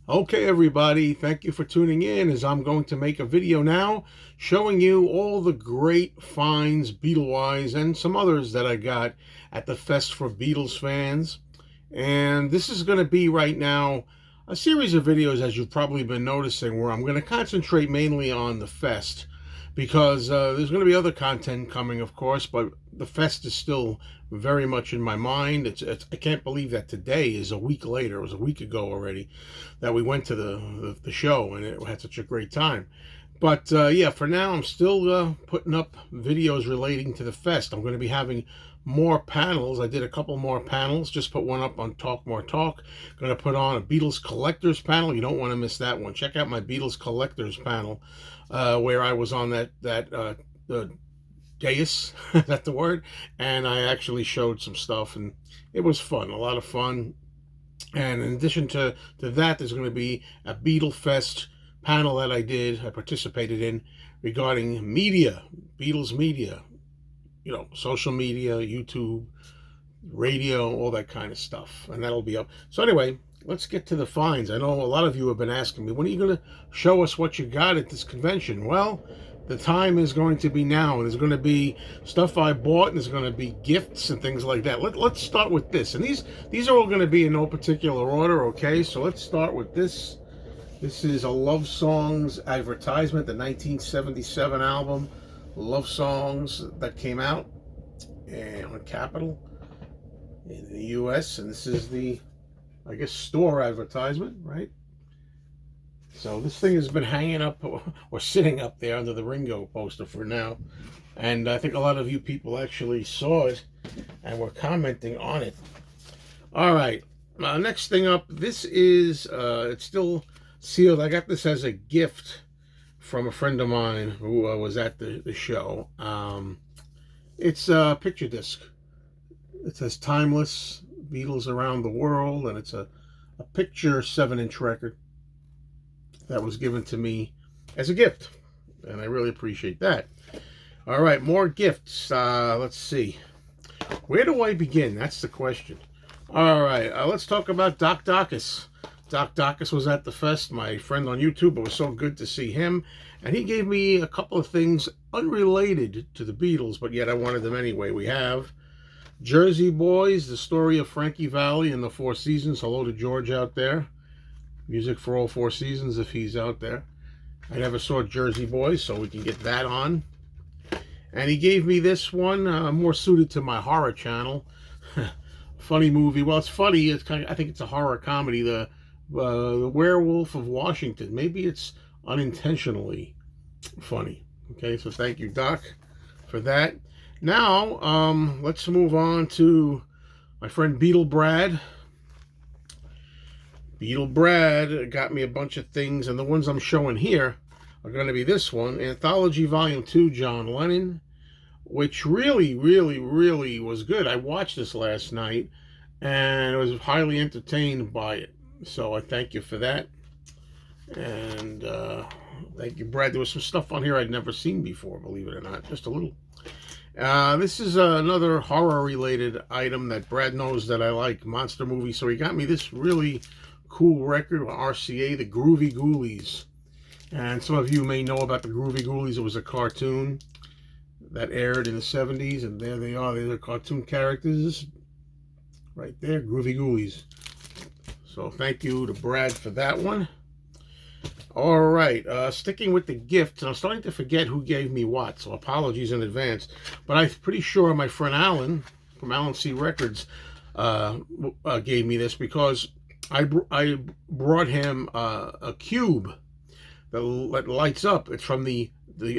Okay, everybody, thank you for tuning in as I'm going to make a video now showing you all the great finds, Beatle-wise, and some others that I got at the Fest for Beatles fans. And this is going to be right now a series of videos, as you've probably been noticing, where I'm going to concentrate mainly on the Fest because there's going to be other content coming, of course, but the Fest is still very much in my mind. I can't believe that today is a week later. It was a week ago already that we went to the show, and it had such a great time. But yeah, for now, I'm still putting up videos relating to the Fest. I'm going to be having more panels. I did a couple more panels. Just put one up on Talk More Talk. Going to put on a Beatles Collectors panel. You don't want to miss that one. Check out my Beatles Collectors panel, where I was on that dais, is that the word? And I actually showed some stuff, and it was fun, a lot of fun. And in addition to that, there's going to be a Beatle Fest panel that I participated in regarding media, Beatles media, social media, YouTube, radio, all that kind of stuff. And that'll be up. So anyway, let's get to the finds. I know a lot of you have been asking me, when are you going to show us what you got at this convention? Well, the time is going to be now. There's going to be stuff I bought, and there's going to be gifts and things like that. Let's start with this. And these are all going to be in no particular order, okay? So let's start with this. This is a Love Songs advertisement, the 1977 album, Love Songs, that came out on Capitol in the U.S. And this is the, I guess, store advertisement, right? So this thing has been hanging up or sitting up there under the Ringo poster for now. And I think a lot of you people actually saw it and were commenting on it. All right. Next thing up, this is, it's still sealed. I got this as a gift from a friend of mine who was at the show. It's a picture disc. It says Timeless Beatles Around the World, and it's a picture 7-inch record that was given to me as a gift, and I really appreciate that. All right, more gifts. Let's see. Where do I begin? That's the question. All right, let's talk about Doc Dacus. Doc Dacus was at the Fest, my friend on YouTube. It was so good to see him, and he gave me a couple of things unrelated to the Beatles, but yet I wanted them anyway. We have Jersey Boys, the story of Frankie Valli and the Four Seasons. Hello to George out there. Music for all four seasons if he's out there. I never saw Jersey Boys, so we can get that on. And he gave me this one, more suited to my horror channel. Funny movie. Well, it's funny. It's I think it's a horror comedy. The Werewolf of Washington. Maybe it's unintentionally funny. Okay, so thank you, Doc, for that. Now, let's move on to my friend Beatle Brad. Beatle Brad got me a bunch of things, and the ones I'm showing here are going to be this one, Anthology Volume 2, John Lennon, which really, really, really was good. I watched this last night, and I was highly entertained by it. So I thank you for that. And thank you, Brad. There was some stuff on here I'd never seen before, believe it or not, just a little. This is another horror-related item that Brad knows that I like, monster movies. So he got me this really cool record, RCA, the Groovy Ghoulies. And some of you may know about the Groovy Ghoulies. It was a cartoon that aired in the 70s, and there they are. They're the cartoon characters right there, Groovy Ghoulies. So thank you to Brad for that one. All right, sticking with the gifts, and I'm starting to forget who gave me what, so apologies in advance. But I'm pretty sure my friend Alan from Alan C. Records gave me this, because I brought him a cube that lights up. It's from the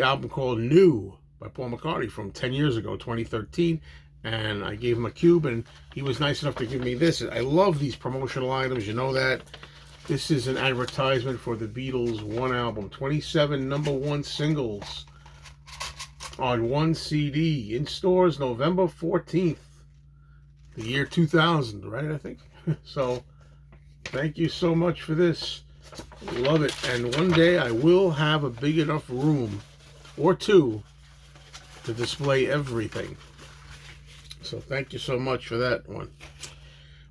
album called New by Paul McCartney from 10 years ago, 2013. And I gave him a cube, and he was nice enough to give me this. I love these promotional items, you know that. This is an advertisement for the Beatles' one album, 27 #1 singles on one CD, in stores November 14th, the year 2000, right, I think? So thank you so much for this. Love it. And one day I will have a big enough room or two to display everything. So thank you so much for that one.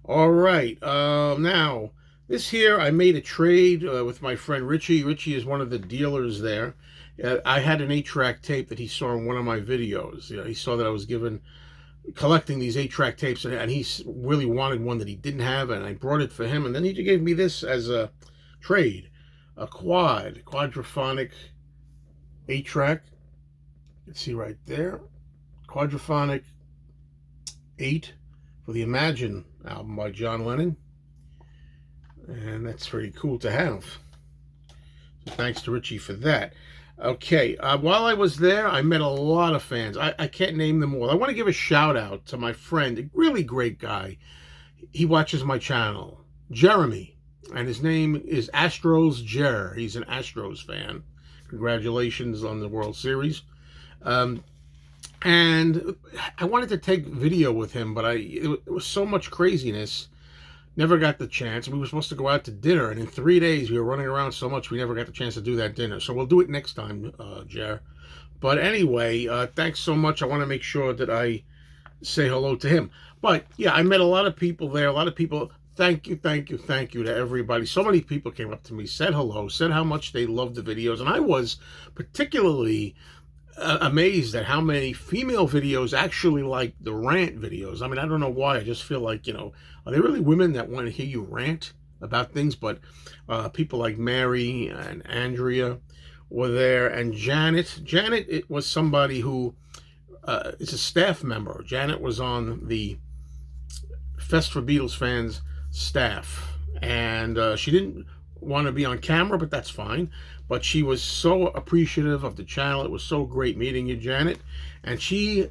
All right. Now, This here, I made a trade with my friend Richie. Richie is one of the dealers there. I had an 8-track tape that he saw in one of my videos. You know, he saw that I was collecting these 8-track tapes, and he really wanted one that he didn't have, and I brought it for him. And then he gave me this as a trade, a quadraphonic 8-track. You can see right there, quadraphonic 8 for the Imagine album by John Lennon. And that's pretty cool to have. So thanks to Richie for that. Okay, while I was there, I met a lot of fans. I can't name them all. I want to give a shout out to my friend, a really great guy. He watches my channel, Jeremy, and his name is Astros Jer. He's an Astros fan. Congratulations on the World Series. And I wanted to take video with him, but it was so much craziness. Never got the chance. We were supposed to go out to dinner, and in 3 days we were running around so much we never got the chance to do that dinner. So we'll do it next time, Jer. But anyway, thanks so much. I want to make sure that I say hello to him. But yeah, I met a lot of people there. A lot of people. Thank you to everybody. So many people came up to me, said hello, said how much they loved the videos, and I was particularly amazed at how many female videos actually like the rant videos. I mean, I don't know why. I just feel like, are there really women that want to hear you rant about things? But people like Mary and Andrea were there, and Janet, it was somebody who is a staff member. Janet was on the Fest for Beatles Fans staff, and she didn't want to be on camera, but that's fine. But she was so appreciative of the channel. It was so great meeting you, Janet. And she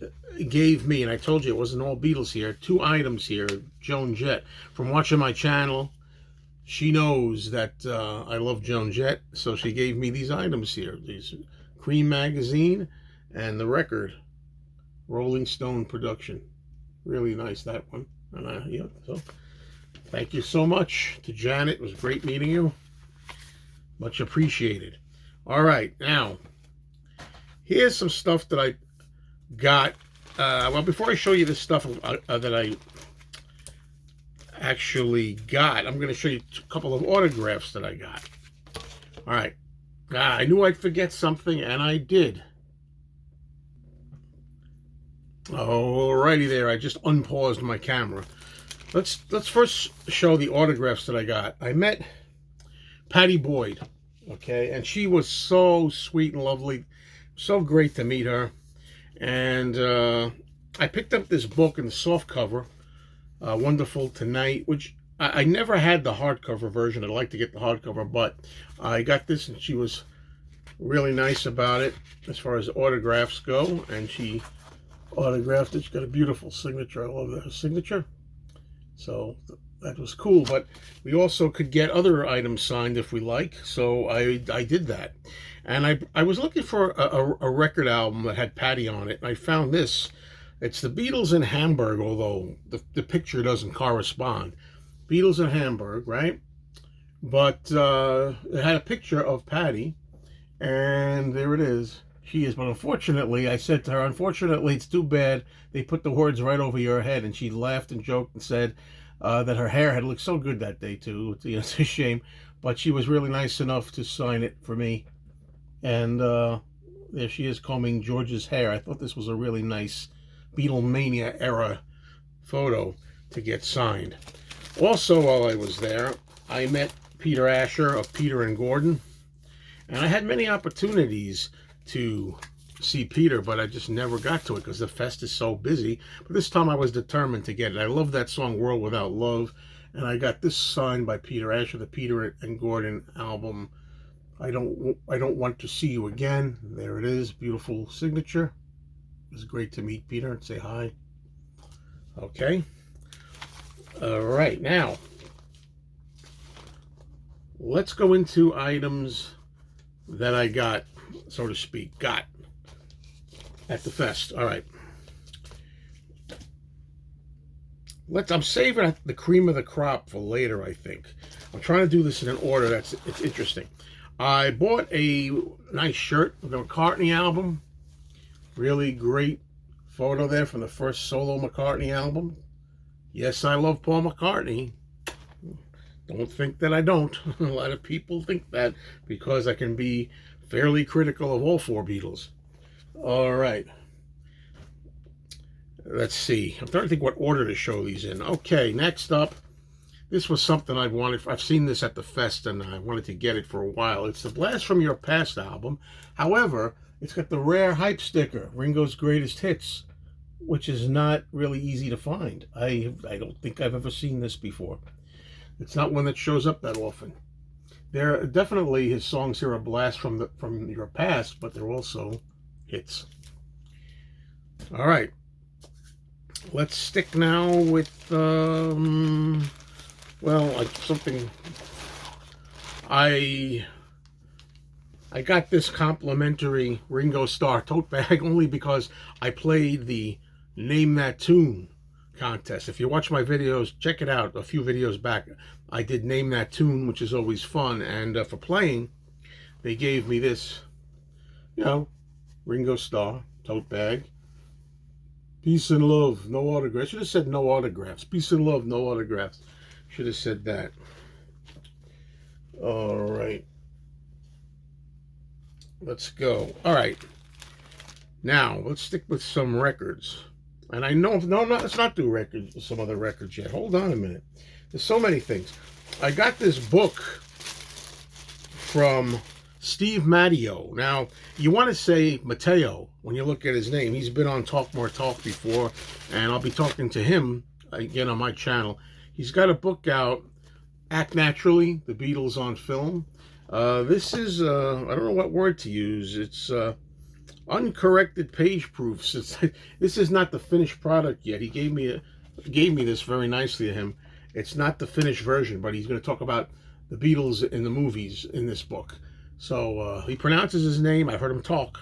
gave me, and I told you it wasn't all Beatles here, 2 items here, Joan Jett. From watching my channel, she knows that I love Joan Jett, so she gave me these items here. These Cream magazine and the record, Rolling Stone production. Really nice, that one. And so thank you so much to Janet. It was great meeting you. Much appreciated. All right, now, here's some stuff that I got. Well, before I show you this stuff that I actually got, I'm going to show you a couple of autographs that I got. All right. I knew I'd forget something, and I did. Alrighty there. I just unpaused my camera. Let's first show the autographs that I got. I met Patty Boyd, okay, and she was so sweet and lovely, so great to meet her. And I picked up this book in the soft cover, Wonderful Tonight, which I never had the hardcover version. I'd like to get the hardcover, but I got this, and she was really nice about it as far as autographs go, and she autographed it. She's got a beautiful signature. I love that signature. So that was cool, but we also could get other items signed if we like, so I did that. And I was looking for a record album that had Patty on it, and I found this. It's the Beatles in Hamburg, although the picture doesn't correspond. Beatles in Hamburg, right? But it had a picture of Patty, and there it is. She is, but unfortunately, I said to her, unfortunately, it's too bad they put the words right over your head. And she laughed and joked and said that her hair had looked so good that day, too. It's a shame. But she was really nice enough to sign it for me. And there she is combing George's hair. I thought this was a really nice Beatlemania era photo to get signed. Also, while I was there, I met Peter Asher of Peter and Gordon. And I had many opportunities to see Peter, but I just never got to it because the fest is so busy. But this time I was determined to get it. I love that song World Without Love, and I got this signed by Peter Asher, the Peter and Gordon album, I don't want to see you again. There it is, beautiful signature. It was great to meet Peter and say hi. Okay. All right, now let's go into items that I got, so to speak, at the fest. All right. I'm saving the cream of the crop for later, I think. I'm trying to do this in an order it's interesting. I bought a nice shirt of the McCartney album. Really great photo there from the first solo McCartney album. Yes, I love Paul McCartney. Don't think that I don't. A lot of people think that because I can be fairly critical of all four Beatles. All right. Let's see. I'm trying to think what order to show these in. Okay, next up. This was something I wanted. I've seen this at the fest, and I wanted to get it for a while. It's the Blast from Your Past album. However, it's got the rare hype sticker, Ringo's Greatest Hits, which is not really easy to find. I don't think I've ever seen this before. It's not one that shows up that often. There definitely his songs here are blasts from your past, but they're also hits. All right, let's stick now with well, like something. I got this complimentary Ringo Starr tote bag only because I played the Name That Tune contest. If you watch my videos, check it out. A few videos back, I did Name That Tune, which is always fun. And for playing, they gave me this, Ringo Starr tote bag. Peace and love, no autographs. Should have said no autographs. Peace and love, no autographs. Should have said that. All right. Let's go. All right. Now, let's stick with some records. And I know, let's not do records, some other records yet. Hold on a minute. There's so many things. I got this book from Steve Matteo. Now, you want to say Matteo when you look at his name. He's been on Talk More Talk before, and I'll be talking to him again on my channel. He's got a book out, Act Naturally, The Beatles on Film. This is, I don't know what word to use. It's uncorrected page proofs. This is not the finished product yet. He gave me this very nicely to him. It's not the finished version, but he's going to talk about the Beatles in the movies in this book. So he pronounces his name. I've heard him talk.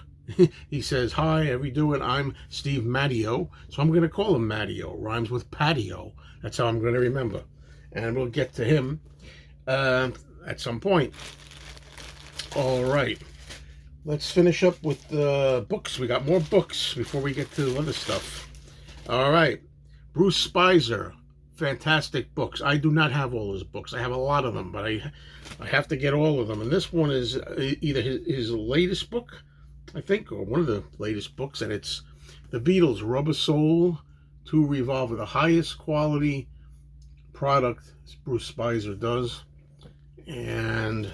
He says, "Hi, how you doing? I'm Steve Matteo." So I'm going to call him Matteo. Rhymes with patio. That's how I'm going to remember. And we'll get to him at some point. All right. Let's finish up with the books. We got more books before we get to other stuff. All right. Bruce Spicer. Fantastic books. I do not have all his books. I have a lot of them, but I have to get all of them. And this one is either his latest book, I think, or one of the latest books. And it's The Beatles, Rubber Soul to Revolver. The highest quality product Bruce Spicer does. And,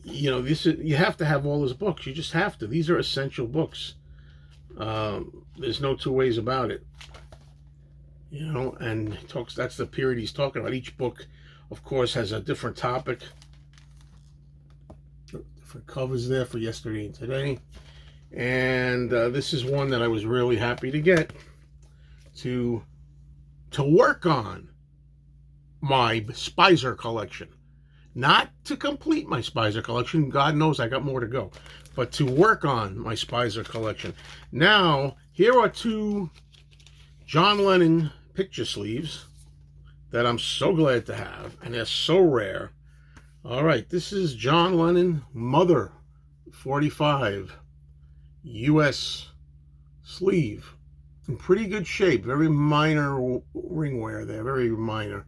this is, you have to have all his books. You just have to. These are essential books. There's no two ways about it. And he talks, that's the period he's talking about. Each book, of course, has a different topic. Different covers there for yesterday and today. And this is one that I was really happy to get to work on my Spicer collection. Not to complete my Spicer collection. God knows I got more to go. But to work on my Spicer collection. Now, here are two John Lennon picture sleeves that I'm so glad to have. And they're so rare. All right, this is John Lennon Mother 45 U.S. sleeve. In pretty good shape. Very minor ring wear there. Very minor.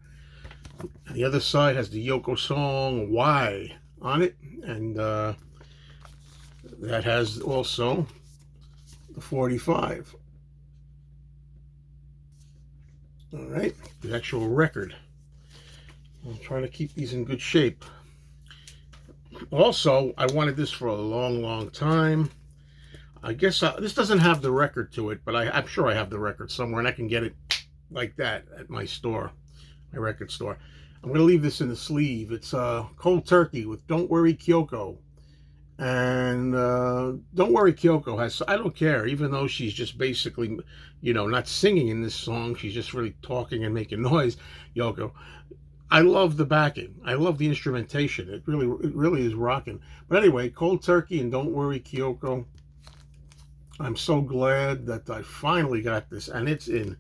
And the other side has the Yoko song Why on it. And that has also the 45. All right, the actual record. I'm trying to keep these in good shape. Also, I wanted this for a long, long time. I guess this doesn't have the record to it, but I'm sure I have the record somewhere, and I can get it like that at my store, my record store. I'm going to leave this in the sleeve. It's Cold Turkey with Don't Worry Kyoko. And Don't Worry Kyoko has, I don't care, even though she's just basically, not singing in this song. She's just really talking and making noise, Yoko. I love the backing. I love the instrumentation. It really is rocking. But anyway, Cold Turkey and Don't Worry Kyoko. I'm so glad that I finally got this, and it's in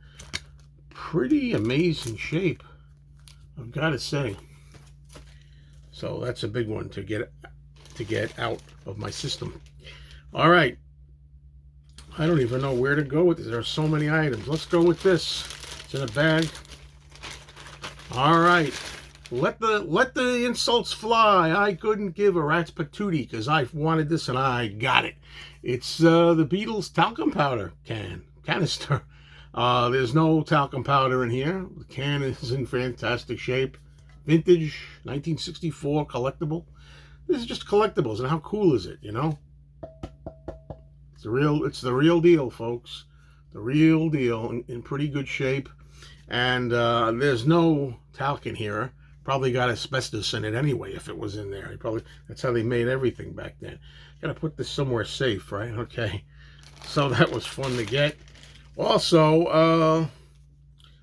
pretty amazing shape, I've got to say. So that's a big one to get out of my system. All right. I don't even know where to go with this. There are so many items. Let's go with this. It's in a bag. All right. Let the insults fly. I couldn't give a rat's patootie because I wanted this and I got it. It's the Beatles talcum powder canister. There's no talcum powder in here. The can is in fantastic shape. Vintage, 1964, collectible. This is just collectibles, and how cool is it, you know? It's the real deal, folks. The real deal, in pretty good shape. And there's no talc in here. Probably got asbestos in it anyway if it was in there. That's how they made everything back then. Gotta put this somewhere safe, right? Okay. So that was fun to get. Also,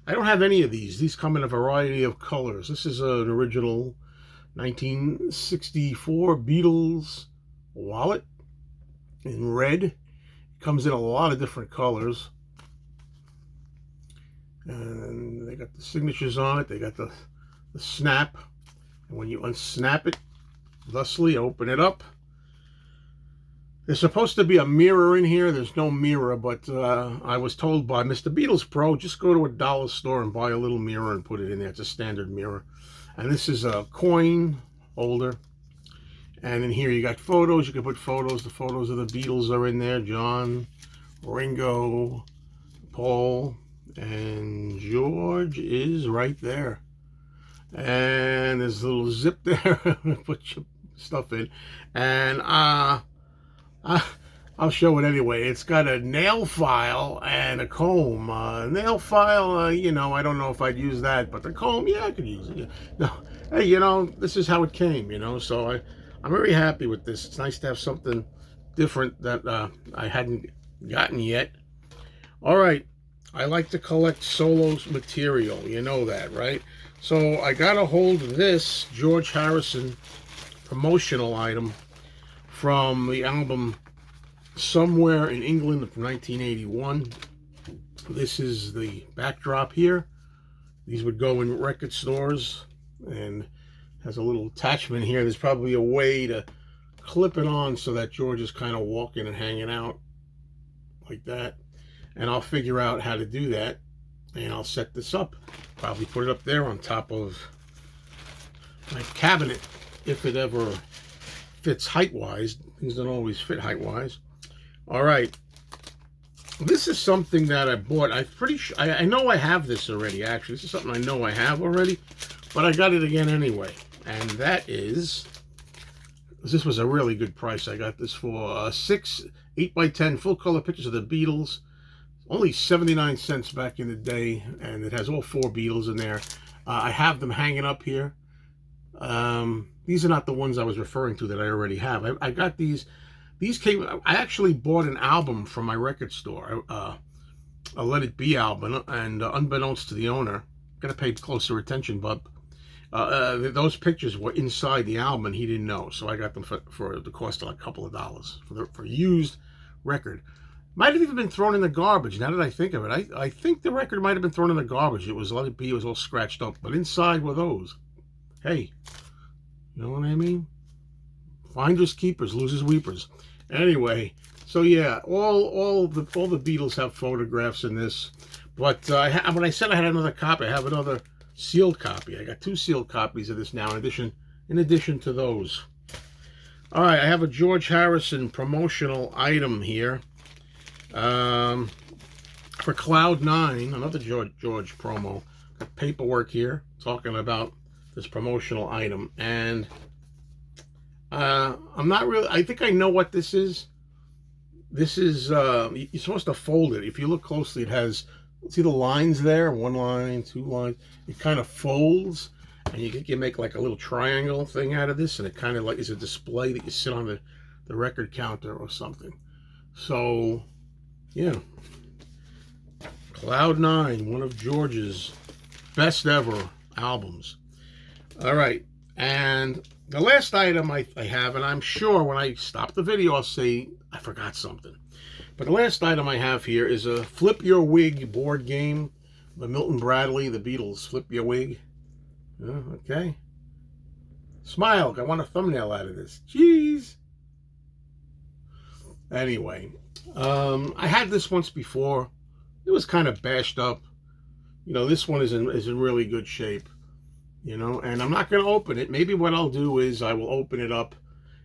I don't have any of these. These come in a variety of colors. This is an original 1964 Beatles wallet in red. It comes in a lot of different colors. And they got the signatures on it. They got the snap. And when you unsnap it, thusly open it up. There's supposed to be a mirror in here. There's no mirror, but I was told by Mr. Beatles Pro, just go to a dollar store and buy a little mirror and put it in there. It's a standard mirror. And this is a coin holder. And in here you got photos. You can put photos. The photos of the Beatles are in there. John, Ringo, Paul, and George is right there. And there's a little zip there. Put your stuff in. And I'll show it anyway. It's got a nail file and a comb. Nail file, you know, I don't know if I'd use that, but the comb, yeah, I could use it. No, hey, you know, this is how it came, you know, so I'm very happy with this. It's nice to have something different that I hadn't gotten yet. All right, I like to collect solos material. You know that, right? So I got a hold of this George Harrison promotional item from the album Somewhere in England from 1981. This is the backdrop here. These would go in record stores, and has a little attachment here. There's probably a way to clip it on so that George is kind of walking and hanging out like that. And I'll figure out how to do that, and I'll set this up. Probably put it up there on top of my cabinet if it ever fits height-wise. Things don't always fit height-wise. All right. This is something that I bought. I'm pretty sure, I know I have this already, actually. This is something I know I have already, but I got it again anyway. And that is, this was a really good price. I got this for 6 8x10 full-color pictures of the Beatles. Only 79 cents back in the day, and it has all 4 Beatles in there. I have them hanging up here. These are not the ones I was referring to that I already have. I got these. These came. I actually bought an album from my record store, a Let It Be album, and unbeknownst to the owner, gotta pay closer attention, bub. Those pictures were inside the album, and he didn't know, so I got them for the cost of like a couple of dollars for used record. Might have even been thrown in the garbage. Now that I think of it, I think the record might have been thrown in the garbage. It was Let It Be. It was all scratched up, but inside were those. Hey, you know what I mean? Finders keepers, losers weepers. Anyway, so yeah, all the Beatles have photographs in this. But when I said I had another copy, I have another sealed copy. I got 2 sealed copies of this now, in addition to those. All right, I have a George Harrison promotional item here. For Cloud 9, another George promo. Got paperwork here talking about this promotional item, and I'm not really, I think I know what this is. This is, you're supposed to fold it. If you look closely, it has, see the lines there? 1 line, 2 lines. It kind of folds, and you make like a little triangle thing out of this, and it kind of like is a display that you sit on the record counter or something. So, yeah. Cloud 9, one of George's best ever albums. All right, and the last item I have, and I'm sure when I stop the video, I'll say I forgot something. But the last item I have here is a Flip Your Wig board game by Milton Bradley, the Beatles. Flip Your Wig. Okay. Smile. I want a thumbnail out of this. Jeez. Anyway, I had this once before. It was kind of bashed up. You know, this one is in really good shape. you know, and I'm not going to open it. Maybe what I'll do is I will open it up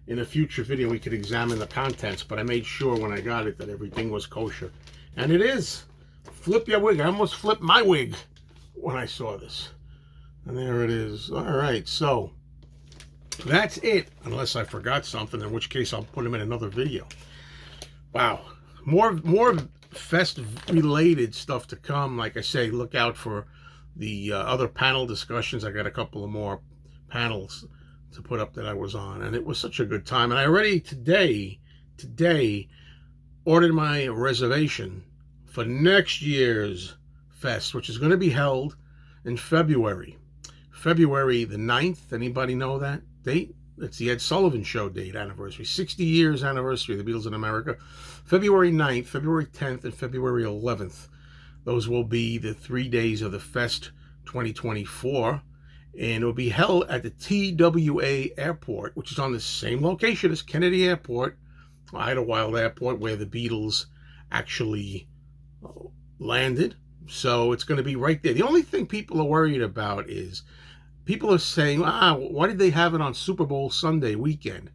in a future video. We could examine the contents, but I made sure when I got it that everything was kosher. And it is. Flip your wig. I almost flipped my wig when I saw this. And there it is. All right, so that's it, unless I forgot something, in which case I'll put them in another video. Wow. More fest-related stuff to come. Like I say, look out for the other panel discussions. I got a couple of more panels to put up that I was on, and it was such a good time. And I already today ordered my reservation for next year's fest, which is going to be held in February the 9th. Anybody know that date? It's the Ed Sullivan Show date anniversary, 60 years anniversary of the Beatles in America. February 9th, February 10th, and February 11th. Those will be the 3 days of the Fest 2024. And it will be held at the TWA Airport, which is on the same location as Kennedy Airport, Idlewild Airport, where the Beatles actually landed. So it's going to be right there. The only thing people are worried about is people are saying, why did they have it on Super Bowl Sunday weekend?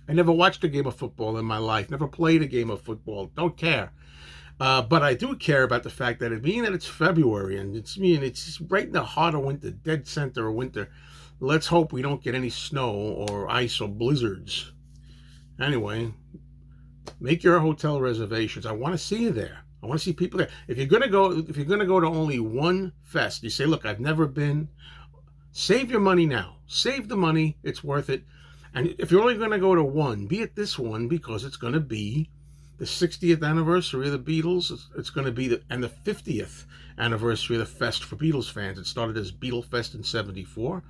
I never watched a game of football in my life, never played a game of football, don't care. But I do care about the fact that being that it's February and it's right in the heart of winter, dead center of winter. Let's hope we don't get any snow or ice or blizzards. Anyway, make your hotel reservations. I want to see you there. I want to see people there. If you're gonna go to only one fest, you say, look, I've never been. Save your money now. Save the money. It's worth it. And if you're only going to go to one, be at this one, because it's going to be the 60th anniversary of the Beatles. It's going to be the 50th anniversary of the Fest for Beatles fans. It started as Beatle Fest in '74.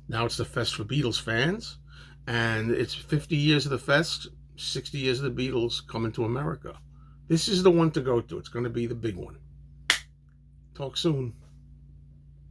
Now it's the Fest for Beatles fans. And it's 50 years of the Fest, 60 years of the Beatles coming to America. This is the one to go to. It's going to be the big one. Talk soon.